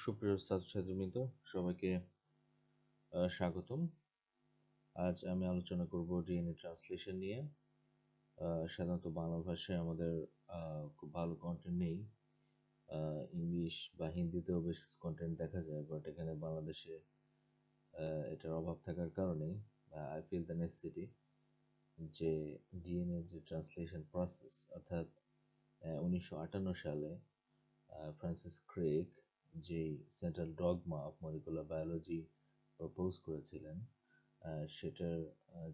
সুপ্রিয় ছাত্রছাত্রীবৃন্দ, সবাইকে স্বাগতম। আজ আমি আলোচনা করব ডিএনএ ট্রান্সলেশন নিয়ে। সাধারণত বাংলা ভাষায় আমাদের খুব ভালো কন্টেন্ট নেই। ইংলিশ বা হিন্দিতেও বেশ কিছু কন্টেন্ট দেখা যায়, বাট এখানে বাংলাদেশে এটার অভাব থাকার কারণে আই ফিল দ্য নেসেসিটি যে ডিএনএ যে ট্রান্সলেশন প্রসেস, অর্থাৎ 1958 সালে ফ্রান্সিস ক্রেগ যে central dogma of molecular biology propose করেছিলেন, সেটার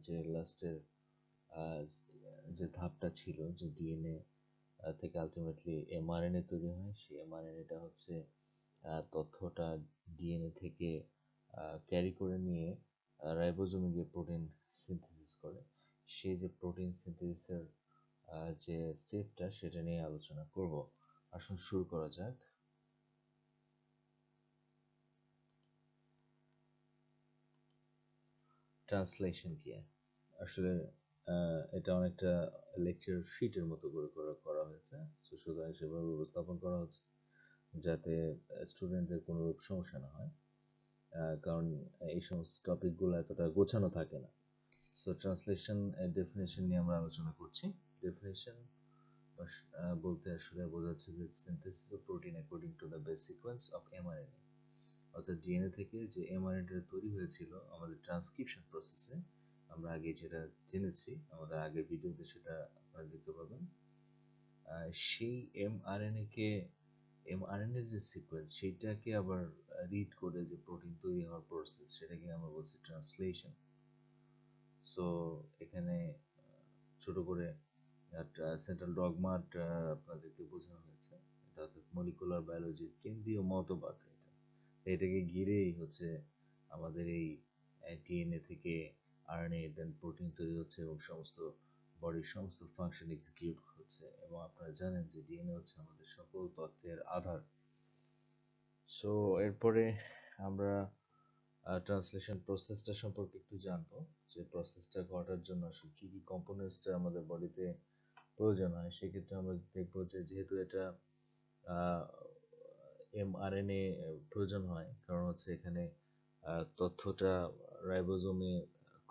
যে লাস্টের যে ধাপটা ছিল, যে ডিএনএ থেকে আলটিমেটলি এমআরএনএ তৈরি হয়, সেই এমআরএনএটা হচ্ছে তথ্যটা ডিএনএ থেকে ক্যারি করে নিয়ে রাইবোজোমে গিয়ে প্রোটিন সিনথেসিস করে। সেই যে প্রোটিন সিনথেসিসের যে স্টেপটা, সেটা নিয়ে আলোচনা করব। আসুন শুরু করা যাক। ট্রান্সলেশন কি? আসলে এটা অনেকটা লেকচার শিটের মতো করে করা হয়েছে, সুতরাং সেভাবে উপস্থাপন করা হচ্ছে যাতে স্টুডেন্টদের কোনো সমস্যা না হয়, কারণ এই সমস্ত টপিকগুলো এতটা গোছানো থাকে না। সো ট্রান্সলেশন ডেফিনেশন নিয়ে আমরা আলোচনা করছি। ডেফিনেশন বলতে আসলে বোঝাচ্ছে যে synthesis of protein according to the base sequence of mRNA, অর্থাৎ ডিএনএ থেকে যে এমআরএনএটা তৈরি হয়েছিল আমাদের ট্রান্সক্রিপশন প্রসেসে। আমরা আগে যেটা জেনেছি, আমাদের আগের ভিডিওতে সেটা আপনারা দেখতে পাবেন। সেই এমআরএনএ যে সিকোয়েন্স, সেইটাকে আবার রিড করে যে প্রোটিন তৈরি হওয়ার প্রসেস, সেটাকে আমরা বলছি ট্রান্সলেশন। সো এখানে ছোট করে একটা সেন্ট্রাল ডগমাট আপনাদেরকে বোঝানো হয়েছে। এটা অর্থাৎ মলিকুলার বায়োলজির কেন্দ্রীয় মতবাদ। এটাকে ঘিরেই হচ্ছে আমাদের এই ডিএনএ থেকে আরএনএ দেন প্রোটিন তৈরি হচ্ছে এবং সমস্ত বডির সমস্ত ফাংশন এক্সিকিউট হচ্ছে। এবং আপনারা জানেন যে ডিএনএ হচ্ছে আমাদের সকল তথ্যের আধার। সো এরপরে আমরা ট্রান্সলেশন প্রসেসটা সম্পর্কে একটু জানবো, যে প্রসেসটা ঘটার জন্য আসলে কী কী কম্পোনেন্টসটা আমাদের বডিতে প্রয়োজন হয়। সেক্ষেত্রে আমরা দেখবো যে যেহেতু এটা এমআরএনএ প্রয়োজন হয়, কারণ হচ্ছে এখানে তথ্যটা রাইবোজোমে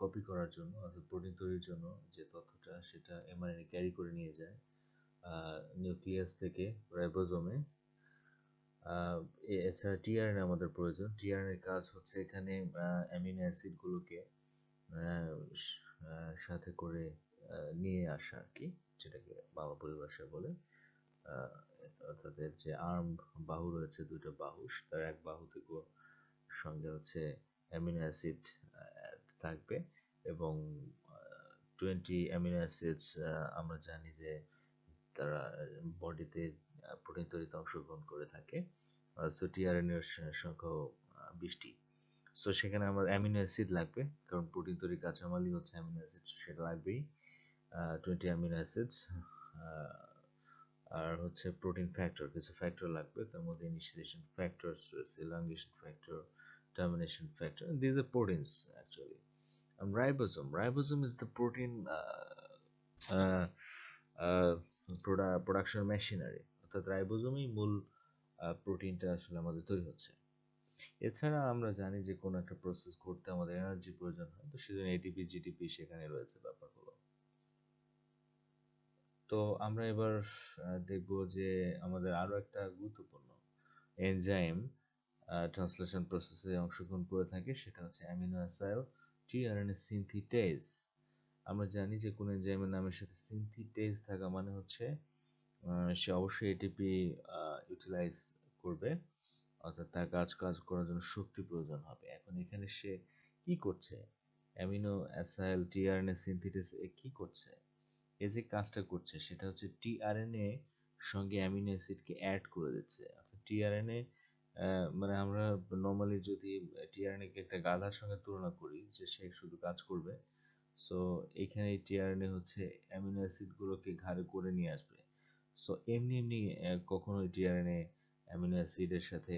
কপি করার জন্য, অর্থাৎ প্রোটিন তৈরির জন্য যে তথ্যটা, সেটা এমআরএনএ ক্যারি করে নিয়ে যায় নিউক্লিয়াস থেকে রাইবোজোমে। এছাড়া টিআরএনএ আমাদের প্রয়োজন। টিআরএনএর কাজ হচ্ছে এখানে অ্যামিনো অ্যাসিডগুলোকে সাথে করে নিয়ে আসা আর কি, যেটাকে বাংলা পরিভাষায় বলে। অর্থাৎ এর যে আর্ম বাহু রয়েছে, দুইটা বাহু, তার এক বাহু থেকে সঙ্গে হচ্ছে অ্যামিনো অ্যাসিড থাকবে এবং 20 অ্যামিনো অ্যাসিডস আমরা জানি যে তারা বডিতে প্রোটিন তৈরিতে অংশগ্রহণ করে থাকে। সো টিআরএনএ এর সংখ্যাও 20টি। সো সেখানে আমার অ্যামিনো অ্যাসিড লাগবে, কারণ প্রোটিন তৈরির কাঁচামালই হচ্ছে অ্যামিনো অ্যাসিড, সেটা লাগবেই 20 অ্যামিনো অ্যাসিডস। আর হচ্ছে প্রোটিন ফ্যাক্টর, কিছু ফ্যাক্টর লাগবে, তার মধ্যে ইনিশিয়েশন ফ্যাক্টরস রয়েছে, elongation factor, termination factor. These are proteins actually. Ribosome is the protein production machinery, অর্থাৎ রাইবোজোমই মূল প্রোটিনটা আসলে আমাদের তৈরি হচ্ছে। এছাড়া আমরা জানি যে কোনো একটা প্রসেস করতে আমাদের এনার্জি প্রয়োজন হয়, তো সেজন্য এটিপি জিটিপি সেখানে রয়েছে ব্যাপারগুলো। তো আমরা এবার দেখব যে আমাদের আরো একটা গুরুত্বপূর্ণ এনজাইম ট্রান্সলেশন প্রসেসে অংশগ্রহণ করে থাকে, সেটা হচ্ছে অ্যামিনো অ্যাসাইল টিআরএনএ সিনথিটেজ। আমরা জানি যে কোন এনজাইমের নামের সাথে সিনথিটেজ থাকা মানে হচ্ছে সে অবশ্যই এটিপি ইউটিলাইজ করবে, অর্থাৎ তার কাজ করার জন্য শক্তি প্রয়োজন হবে। এখন এখানে সে কি করছে? অ্যামিনো অ্যাসাইল টিআরএনএ সিনথিটেজ কি করছে? এই যে কাজটা করছে সেটা হচ্ছে টিআরএনএ সঙ্গে অ্যামিনো অ্যাসিডকে অ্যাড করে দিচ্ছে। অর্থাৎ টিআরএনএ মানে আমরা নর্মালি যদি টিআরএনএ কে একটা গাধার সঙ্গে তুলনা করি যে সে শুধু কাজ করবে, সো এখানে টিআরএনএ হচ্ছে অ্যামিনো অ্যাসিডগুলোকে ঘাড়ে করে নিয়ে আসবে। সো এমনি কখনোই টিআরএনএ অ্যামিনো অ্যাসিডের সাথে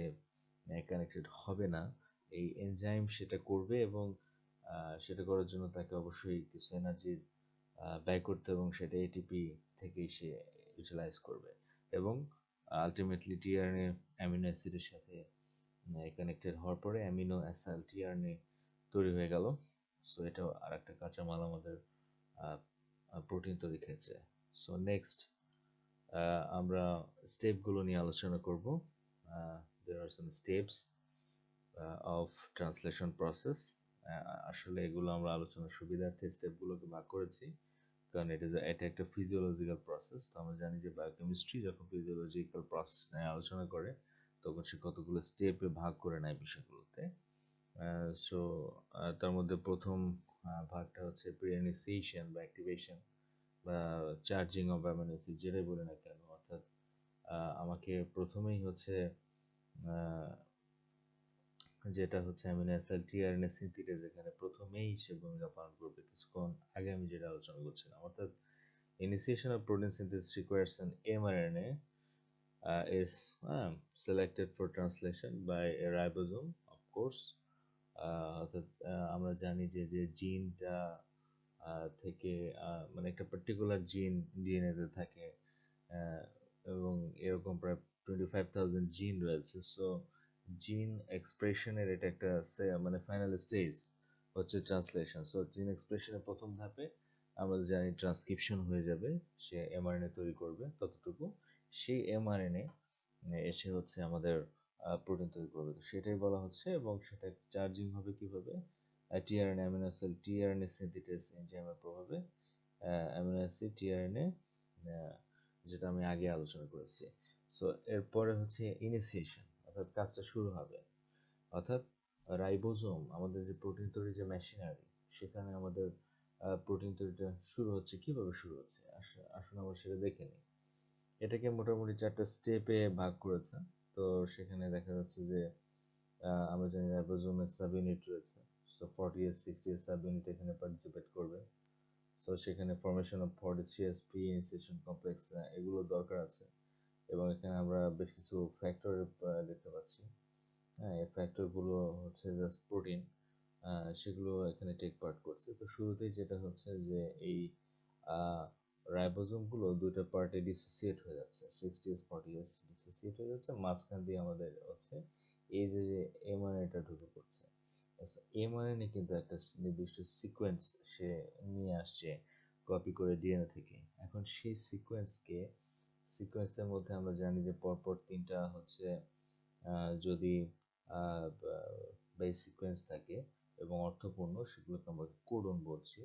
কানেক্টেড হবে না। এই এনজাইম সেটা করবে এবং সেটা করার জন্য তাকে অবশ্যই কিছু এনার্জি ব্যয় করতে, এবং সেটা এটিপি থেকেই সে ইউটিলাইজ করবে। এবং আলটিমেটলি টিআরএনএ অ্যামিনো অ্যাসিডের সাথে কানেক্টেড হওয়ার পরে অ্যামিনো অ্যাসাইল টিআরএনএ তৈরি হয়ে গেল। সো এটাও আর একটা কাঁচামাল আমাদের প্রোটিন তৈরি ক্ষেত্রে। সো নেক্সট আমরা স্টেপগুলো নিয়ে আলোচনা করব। there are some steps of translation process. আসলে এগুলো আমরা আলোচনার সুবিধার্থে স্টেপগুলোকে ভাগ করেছি, কারণ এটা একটা ফিজিওলজিক্যাল প্রসেস। তো আমরা জানি যে বায়োকেমিস্ট্রি যখন ফিজিওলজিক্যাল প্রসেস নিয়ে আলোচনা করে তখন সে কতগুলো স্টেপে ভাগ করে নেয় বিষয়গুলোতে। সো তার মধ্যে প্রথম ভাগটা হচ্ছে প্রি-ইনিশিয়েশন বা অ্যাক্টিভেশন বা চার্জিং অফ অ্যামিনো অ্যাসিড, যেটাই বলে না কেন। অর্থাৎ আমাকে প্রথমেই হচ্ছে যেটা হচ্ছে অ্যামিনো অ্যাসিড টিআরএনএ সিনথেসিস, এখানে প্রথমেই সে ভূমিকা পালন করবে। কিছুক্ষণ আগে আমি যেটা আলোচনা করছিলাম, অর্থাৎ initiation of protein synthesis requires an mRNA is selected for translation by a ribosome, of course. অর্থাৎ আমরা জানি যে জিনটা থেকে মানে একটা পার্টিকুলার জিন ডিএনএ তে থাকে, এবং এরকম প্রায় 25,000 জিন রয়েছে। সো জিন এক্সপ্রেশনের এটা একটা মানে ফাইনাল স্টেজ হচ্ছে ট্রান্সলেশন। সো জিন এক্সপ্রেশনের প্রথম ধাপে আমরা জানি ট্রান্সক্রিপশন হয়ে যাবে, সে এমআরএনএ তৈরি করবে ততটুকু। সেই এমআরএনএ এসে হচ্ছে আমাদের প্রোটিন তৈরি করবে, তো সেটাই বলা হচ্ছে। এবং সেটা চার্জিং হবে কিভাবে? TRNA amino acid tRNA synthesis এনজাইমের প্রভাবে অ্যামিনো অ্যাসিড টিআরএনএ, যেটা আমি আগে আলোচনা করেছি। সো এরপরে হচ্ছে ইনিশিয়েশন, অর্থাৎ কাজটা শুরু হবে। অর্থাৎ রাইবোজোম আমাদের যে প্রোটিন তৈরি যে মেশিনারি, সেখানে আমাদের প্রোটিন তৈরিটা শুরু হচ্ছে। কিভাবে শুরু হচ্ছে আসুন আমরা সেটা দেখে নিই। এটাকে মোটামুটি 4টা স্টেপে ভাগ করেছে। তো সেখানে দেখা যাচ্ছে যে আমরা জানি রাইবোজোমের সাব ইউনিট রয়েছে। So 40S 60S sub unit এখানে পার্টিসিপেট করবে। সো সেখানে formation of 43S pre initiation complex এগুলো দরকার আছে। এবং এখানে আমরা বেশ কিছু ফ্যাক্টর দেখতে পাচ্ছি। হ্যাঁ, এই ফ্যাক্টরগুলো হচ্ছে জাস্ট প্রোটিন, সেগুলো এখানে টেক পার্ট করছে। তো শুরুতেই যেটা হচ্ছে যে এই রাইবোজোমগুলো দুইটা পার্টে ডিসোসিয়েট হয়ে যাচ্ছে, 60S 40S ডিসোসিয়েট হয়ে যাচ্ছে। মাঝখান দিয়ে আমাদের হচ্ছে এই যে এমআরএনএটা ঢুকে পড়ছে। এমআরএনএ কিন্তু একটা নির্দিষ্ট সিকোয়েন্স সে নিয়ে আসছে কপি করে ডিএনএ থেকে। এখন সেই সিকোয়েন্সের মধ্যে আমরা জানি যে পরপর 3টা হচ্ছে যদি বেস সিকোয়েন্স থাকে এবং অর্থপূর্ণ, সেগুলোকে আমরা কোডন বলছি।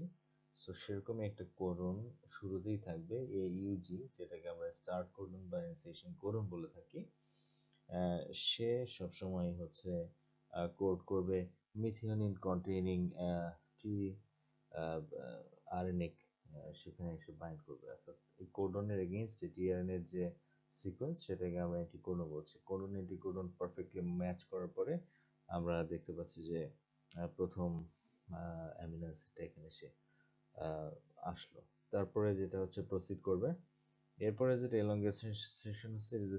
সো সেরকমই একটা কোডন শুরুতেই থাকবে AUG, যেটাকে আমরা স্টার্ট কোডন বা ইনিশিয়েশন কোডন বলে থাকি। সে সবসময় হচ্ছে কোড করবে মিথিওনিন কন্টেইনিং টি আরএনএ, সেখানে এসে বাইন্ড করবে। অর্থাৎ এই কোডনের এগেইনস্টে টিআরএনএ এর যে সিকোয়েন্স, সেটাকে আমরা অ্যান্টিকোডন বলছি। কোডন অ্যান্টিকোডন পারফেক্টলি ম্যাচ করার পরে আমরা দেখতে পাচ্ছি যে প্রথম অ্যামিনো অ্যাসিডটা এখানে এসে আসলো। তারপরে যেটা হচ্ছে প্রসিড করবে, এরপরে যেটা এলঙ্গেশন হচ্ছে যে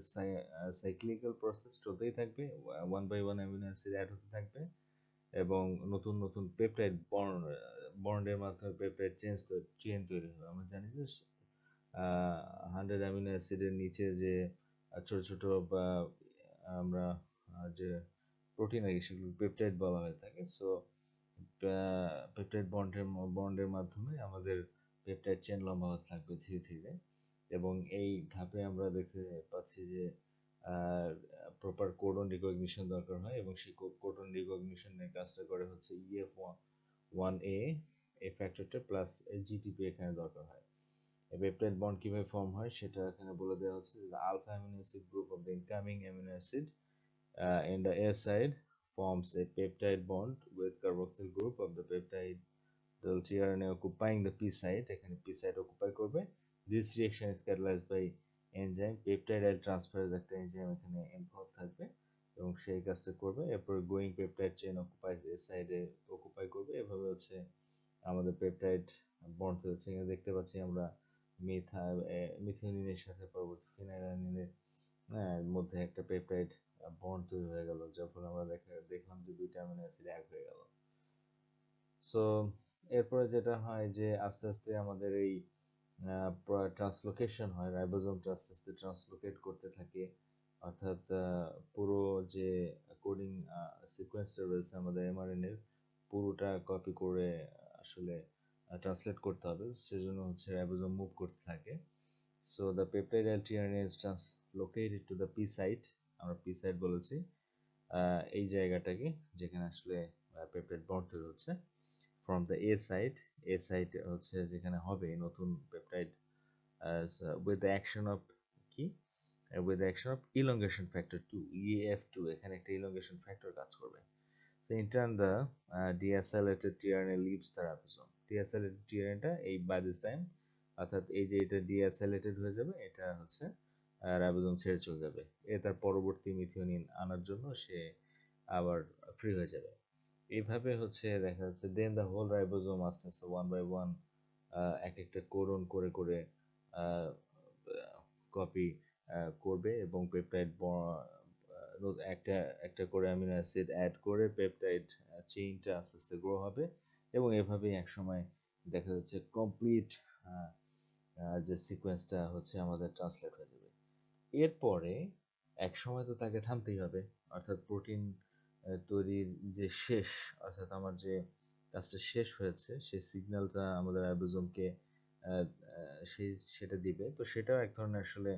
সাইক্লিক্যাল প্রসেস চলতেই থাকবে, 1 বাই 1 অ্যামিনো অ্যাসিড অ্যাড হতে থাকবে এবং নতুন নতুন পেপটাইড বন্ডের মাধ্যমে পেপটাইড চেন তৈরি হবে। আমরা জানি যে 100 অ্যামিনো অ্যাসিডের নিচে যে ছোট ছোট বা আমরা যে প্রোটিন আর কি, সেগুলো পেপটাইড বলা হয়ে থাকে। সো পেপটাইড বন্ডের মাধ্যমে আমাদের পেপটাইড চেন লম্বা হতে থাকবে ধীরে ধীরে। এবং এই ধাপে আমরা দেখতে পাচ্ছি যে প্রপার কোডন রিকগনিশন দরকার হয়, এবং সেই কোডন রিকগনিশনের কাজটা করে হচ্ছে EF1A, এই ফ্যাক্টরটা প্লাস জিটিপি এখানে দরকার হয়। পেপটাইড বন্ড কিভাবে ফর্ম হয় সেটা এখানে বলে দেওয়া হচ্ছে। Alpha amino acid group of the incoming amino acid in the A side forms a peptide bond with carboxyl group of the peptide tRNA occupying the P site, এখানে P site occupy করবে। This reaction is catalyzed by enzyme peptide transferase, একটা enzyme এখানে involve থাকবে এবং সেই কাজটা করবে। এরপর গোয়িং পেপটাইড চেইন অকুপাইজ এ সাইডে অকুপাই করবে। এভাবে হচ্ছে আমাদের পেপটাইড বন্ড হচ্ছে। এখানে দেখতে পাচ্ছি আমরা মিথিওনিনের সাথে পরবর্তী ফিনাইলানিনের মধ্যে একটা পেপটাইড বন্ড তৈরি হয়ে গেল, যার ফলে আমরা দেখলাম যে দুইটা অ্যামিনো অ্যাসিড এক হয়ে গেল। সো এরপরে যেটা হয় যে আস্তে আস্তে আমাদের এই ট্রান্সলোকেশন হয়, রাইবোজোম আস্তে আস্তে ট্রান্সলোকেট করতে থাকে, অর্থাৎ পুরো যে কোডিং সিকোয়েন্সটা রয়েছে আমাদের এমআরএনএর পুরোটা কপি করে আসলে ট্রান্সলেট করতে হবে, সেজন্য হচ্ছে রাইবোজোম মুভ করতে থাকে। So the peptide tRNA is translocated to the P site, আমরা P site বলেছি এই জায়গাটাকে যেখানে আসলে পেপটাইড বন্ড তৈরি হচ্ছে। ফ্রম দ্য এ সাইট হচ্ছে যেখানে হবে নতুন peptide with the action of কি with the action of elongation factor 2 EF2, এখানে একটা elongation factor কাজ করবে। So in turn the deacylated tRNA leaves the ribosome. Deacylated tRNA টা এই by this time অর্থাৎ এই যে এটা deacylated হয়ে যাবে, এটা হচ্ছে রাইবোজোম ছেড়ে চলে যাবে, তার পরবর্তী মিথিওনিন আনার জন্য সে আবার ফ্রি হয়ে যাবে। এইভাবে হচ্ছে দেখা যাচ্ছে দেন দ্য হোল রাইবোজোম আস্তে আস্তে ওয়ান বাই ওয়ান এক একটা কোডন করে করে কপি করবে এবং পেপটাইড একটা একটা করে অ্যামিনো অ্যাসিড অ্যাড করে পেপটাইড চেইনটা আস্তে আস্তে গ্রো হবে এবং এভাবেই একসময় দেখা যাচ্ছে কমপ্লিট যে সিকোয়েন্সটা হচ্ছে আমাদের ট্রান্সলেট হয়ে যাবে। এরপরে এক সময় তো তাকে থামতেই হবে, অর্থাৎ প্রোটিন তৈরির যে শেষ, অর্থাৎ আমার যে কাজটা শেষ হয়েছে সেই সিগন্যালটা আমাদের রাইবোজোমকে সেটা দিবে। তো সেটাও এক ধরনের আসলে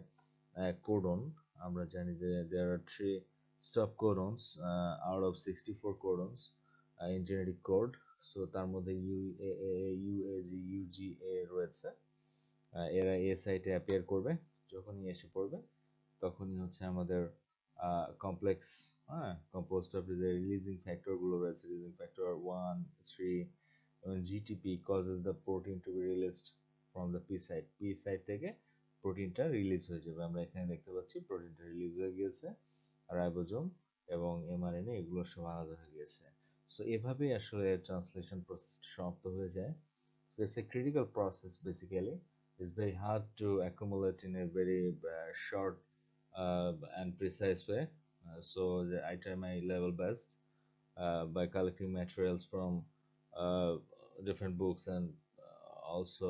কোডন। আমরা জানি যে there are 3 stop codons out of 64 codons in genetic code. So তার মধ্যে UAA, UAG, UGA রয়েছে। এরা এ সাইটে অ্যাপিয়ার করবে, যখনই এসে পড়বে তখনই হচ্ছে আমাদের কমপ্লেক্স কম্পোজড অফ যে রিলিজিং ফ্যাক্টর গুলো রয়েছে, রিলিজিং ফ্যাক্টর 1, 3 এবং GTP causes the protein to be released from the P site থেকে প্রোটিনটা রিলিজ হয়ে যাবে। আমরা এখানে দেখতে পাচ্ছি প্রোটিনটা রিলিজ হয়ে গিয়েছে, রাইবোজোম এবং এমআরএনএ এগুলো সব আলাদা হয়ে গিয়েছে। সো এভাবেই আসলে ট্রান্সলেশন প্রসেসটা সমাপ্ত হয়ে যায়। So it's a critical process basically. It's very hard to accumulate in a very short and precise way. So I try my level best by collecting materials from different books and also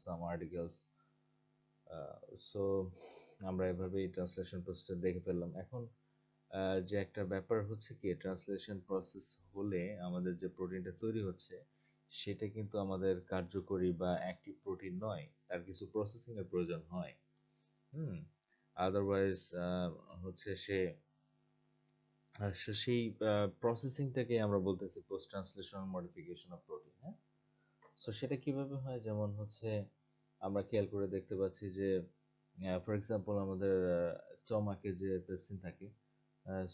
some articles. So আমরা এভাবেই translation প্রসেসটা দেখে ফেললাম। এখন যে একটা ব্যাপার হচ্ছে কি, ট্রান্সলেশন প্রসেস হলে আমাদের যে প্রোটিনটা তৈরি হচ্ছে সেটা কিন্তু আমাদের কার্যকরী বা অ্যাক্টিভ প্রোটিন নয়, তার কিছু প্রসেসিং এর প্রয়োজন হয়। আদারওয়াইজ হচ্ছে সেই প্রসেসিংটাকে আমরা বলতেছি post translational modification of protein. হ্যাঁ, সো সেটা কিভাবে হয়, যেমন হচ্ছে আমরা খেয়াল করে দেখতে পাচ্ছি যে ফর এক্সাম্পল আমাদের স্টমাকে যে পেপসিন থাকে,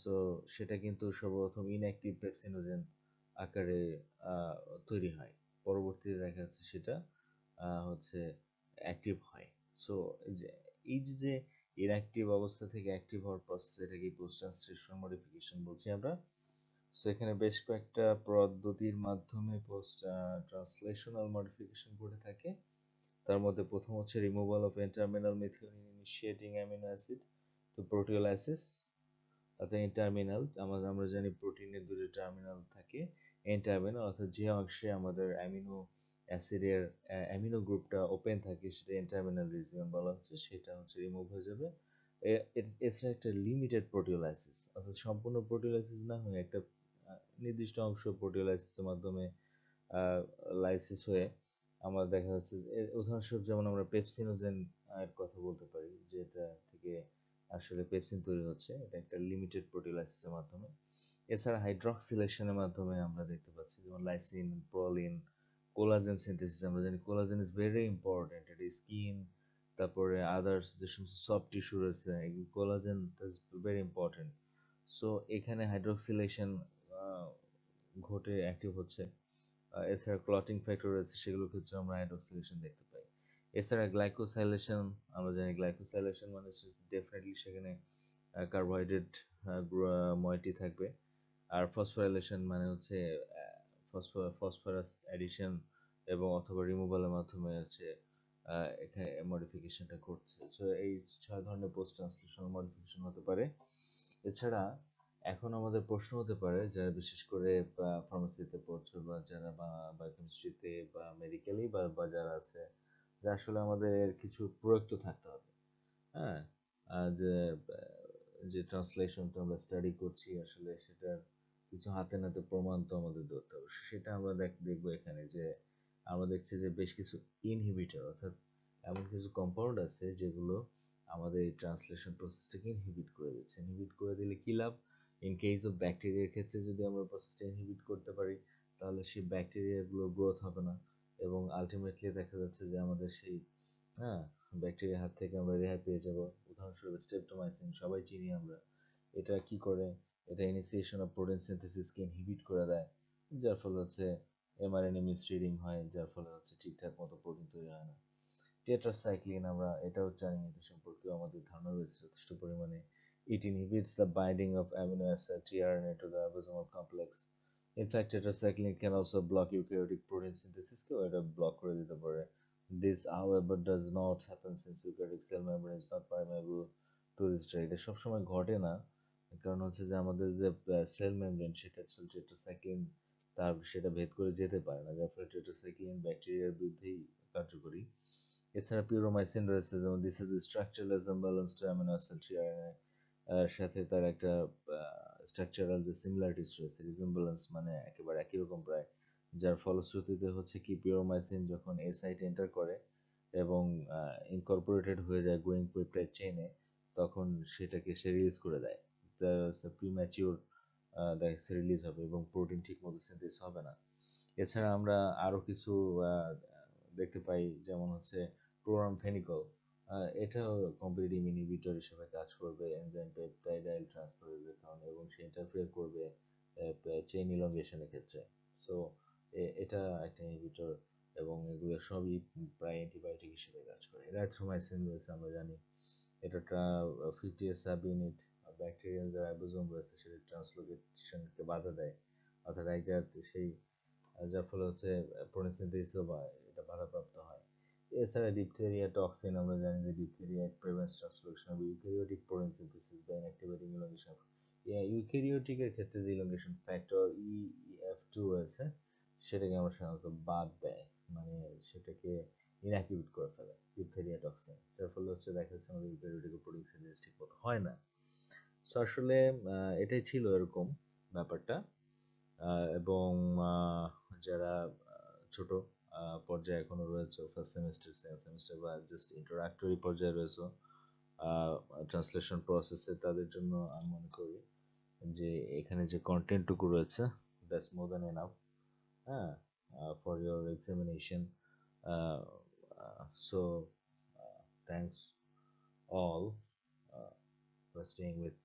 সো সেটা কিন্তু সর্বপ্রথম ইনঅ্যাক্টিভ পেপসিনোজেন আকারে তৈরি হয়, পরবর্তীতে দেখা যাচ্ছে সেটা হচ্ছে অ্যাক্টিভ হয়। সো এই যে ইনঅ্যাক্টিভ অবস্থা থেকে অ্যাক্টিভ হওয়ার প্রসেস, এটাকে পোস্ট ট্রান্সলেশনাল মডিফিকেশন বলছি আমরা। সো এখানে বেশ কয়েকটা পদ্ধতির মাধ্যমে পোস্ট ট্রান্সলেশনাল মডিফিকেশন ঘটে থাকে। তার মধ্যে প্রথম হচ্ছে removal of N terminal methionine initiating amino acid to proteolysis. অর্থাৎ এন-টার্মিনাল, আমরা জানি প্রোটিনের দুটো টার্মিনাল থাকে, এন-টার্মিনাল অর্থাৎ যে অংশে আমাদের অ্যামিনো অ্যাসিডের অ্যামিনো গ্রুপটা ওপেন থাকে সেটা এন-টার্মিনাল রিজিয়ন বলা হচ্ছে, সেটা হচ্ছে রিমুভ হয়ে যাবে। এছাড়া একটা লিমিটেড প্রোটিওলাইসিস, অর্থাৎ সম্পূর্ণ প্রোটিওলাইসিস না হয়ে একটা নির্দিষ্ট অংশ প্রোটিওলাইসিসের মাধ্যমে লাইসিস হয়ে আমরা দেখা যাচ্ছে উদাহরণস্বরূপ যেমন আমরা পেপসিনোজেন এর কথা বলতে পারি, যেটা থেকে আসলে পেপসিন তৈরি হচ্ছে, এটা একটা লিমিটেড প্রোটিওলাইসিসের মাধ্যমে। এছাড়া হাইড্রক্সিলেশনের মাধ্যমে আমরা দেখতে পাচ্ছি যেমন লাইসিন, প্রোলিন, কোলাজেন সিনথেসিস। আমরা জানি কোলাজেন ইজ ভেরি ইম্পর্টেন্ট, এটা স্কিন, তারপরে আদার্স যে সমস্ত সফট টিস্যু রয়েছে, collagen is very important. So এখানে হাইড্রক্সিলেশন ঘটে অ্যাক্টিভ হচ্ছে। এছাড়া ক্লটিং ফ্যাক্টর রয়েছে, সেগুলোর ক্ষেত্রে আমরা হাইড্রক্সিলেশন দেখতে পাই। এছাড়া গ্লাইকোসাইলেশন, আমরা জানি গ্লাইকোসাইলেশন মানে ডেফিনেটলি সেখানে কার্বোহাইড্রেট মইটি থাকবে। আর ফসফোরাইলেশন মানে হচ্ছে ফসফরাস অ্যাডিশন এবং অথবা রিমুভালের মাধ্যমে হচ্ছে এখানে মডিফিকেশনটা ঘটছে। সো এই 6 ধরনের পোস্ট ট্রান্সলেশনাল মডিফিকেশন হতে পারে। এছাড়া এখন আমাদের প্রশ্ন হতে পারে, যারা বিশেষ করে ফার্মেসিতে পড়ছো বা যারা বায়োকেমিস্ট্রিতে বা মেডিকেলি বা যারা আছে যে আসলে আমাদের এর কিছু প্রয়োগ তো থাকতে হবে। হ্যাঁ, যে যে ট্রান্সলেশনটা আমরা স্টাডি করছি আসলে সেটার কিছু হাতে নাতে প্রমাণ তো আমাদের ধরতে হবে। সেটা আমরা দেখবো এখানে যে আমরা দেখছি যে বেশ কিছু ইনহিবিটর, অর্থাৎ এমন কিছু কম্পাউন্ড আছে যেগুলো আমাদের এই ট্রান্সলেশন প্রসেসটাকে ইনহিবিট করে দিচ্ছে। ইনহিবিট করে দিলে কি লাভ? ইন কেস অফ ব্যাকটেরিয়ার ক্ষেত্রে যদি আমরা প্রসেসটা ইনহিবিট করতে পারি, তাহলে সেই ব্যাকটেরিয়াগুলো গ্রোথ হবে না, এবং আলটিমেটলি দেখা যাচ্ছে যে আমাদের সেই, হ্যাঁ, ব্যাকটেরিয়ার হাত থেকে আমরা রেহাই পেয়ে যাব। উদাহরণস্বরূপ স্ট্রেপ্টোমাইসিন সবাই চিনি আমরা। এটা কি করে? এটা ইনিসিয়েশন অফ প্রোটিন সিনথেসিসকে ইনহিবিট করে দেয়, যার ফলে হচ্ছে এমআরএনএ মিসরিডিং হয়, যার ফলে হচ্ছে ঠিকঠাক মতো প্রোটিন তৈরি হয় না। টেট্রাসাইক্লিন আমরা এটাও জানি, এটা সম্পর্কেও আমাদের ধারণা রয়েছে যথেষ্ট পরিমাণে। It inhibits the binding of amino acid tRNA to the ribosomal complex. In fact, tetracycline can also block eukaryotic protein synthesis কেও এটা ব্লক করে দিতে পারে. This, however, does not happen since eukaryotic cell membrane is not permeable to this drug. এটা সবসময় ঘটে না, কারণ হচ্ছে যে আমাদের যে সেল মেমব্রেন সেটা টেট্রাসাইক্লিন সেটা ভেদ করে যেতে পারে না, যার ফলে টেট্রাসাইক্লিন ব্যাকটেরিয়ার বিরুদ্ধেই কার্যকরী। এছাড়া পিউরোমাইসিন রয়েছে, যেমন this is structural resemblance to amino acid tRNA, সাথে তার একটা স্ট্রাকচারাল যে সিমিলারিটিস রয়েছে, রিসেম্বলেন্স মানে একেবারে একই রকম প্রায়, যার ফলশ্রুতিতে হচ্ছে কি পিউরোমাইসিন যখন এ সাইট এন্টার করে এবং ইনকর্পোরেটেড হয়ে যায় গোয়িং পেপটাইড চেইনে, তখন সেটাকে সে রিলিজ করে দেয়। প্রিম্যাচিওর দেখা যাচ্ছে রিলিজ হবে এবং প্রোটিন ঠিক মতো সিনথেস হবে না। এছাড়া আমরা আরো কিছু দেখতে পাই, যেমন হচ্ছে ক্লোরামফেনিকল, এটাও কম্পিটিটিভ ইনহিবিটর হিসেবে কাজ করবে এনজাইম পেপটাইডাইল ট্রান্সফারেজের কারণে, এবং সে ইন্টারফেয়ার করবে চেইন ইলংগেশনের ক্ষেত্রে। সো এটা একটা ইনহিবিটর, এবং এগুলো সবই প্রায় অ্যান্টিবায়োটিক হিসেবে কাজ করে। এরাথ্রোমাইসিন রয়েছে আমরা জানি, এটা 50S সাব ইউনিট ব্যাকটেরিয়াল যে রাইবোজোম রয়েছে সেটা ট্রান্সলোকেশনকে বাধা দেয়, অর্থাৎ এক জায়গাতে সেই, যার ফলে হচ্ছে প্রোটিন বা এটা বাধাপ্রাপ্ত হয়। এছাড়া ডিপথেরিয়া টক্সিন আমরা জানি যে diphtheria prevents translocation of eukaryotic protein synthesis by inactivating elongation. ইউক্যারিওটিকের ক্ষেত্রে যে ইলংগেশন ফ্যাক্টর EF2 রয়েছে সেটাকে আমরা সাধারণত বাদ দেয়, মানে সেটাকে ইনঅ্যাক্টিভেট করে ফেলে ডিপথেরিয়া টক্সিন, যার ফলে হচ্ছে দেখা যাচ্ছে আমাদের ইউক্যারিওটিক প্রোটিন সিনথেসিস ঠিক মতো হয় না। সো আসলে এটাই ছিল এরকম ব্যাপারটা। এবং যারা ছোট পর্যায়ে এখনো রয়েছে, ফার্স্ট সেমিস্টার সেকেন্ড সেমিস্টার বা জাস্ট ইন্ট্রোডাক্টরি পর্যায়ে রয়েছে ট্রান্সলেশন প্রসেসে, তাদের জন্য আমি মনে করি যে এখানে যে কন্টেন্টটুকু রয়েছে দ্যাটস মোর দ্যান এনাফ, হ্যাঁ, for your examination. So thanks all for staying with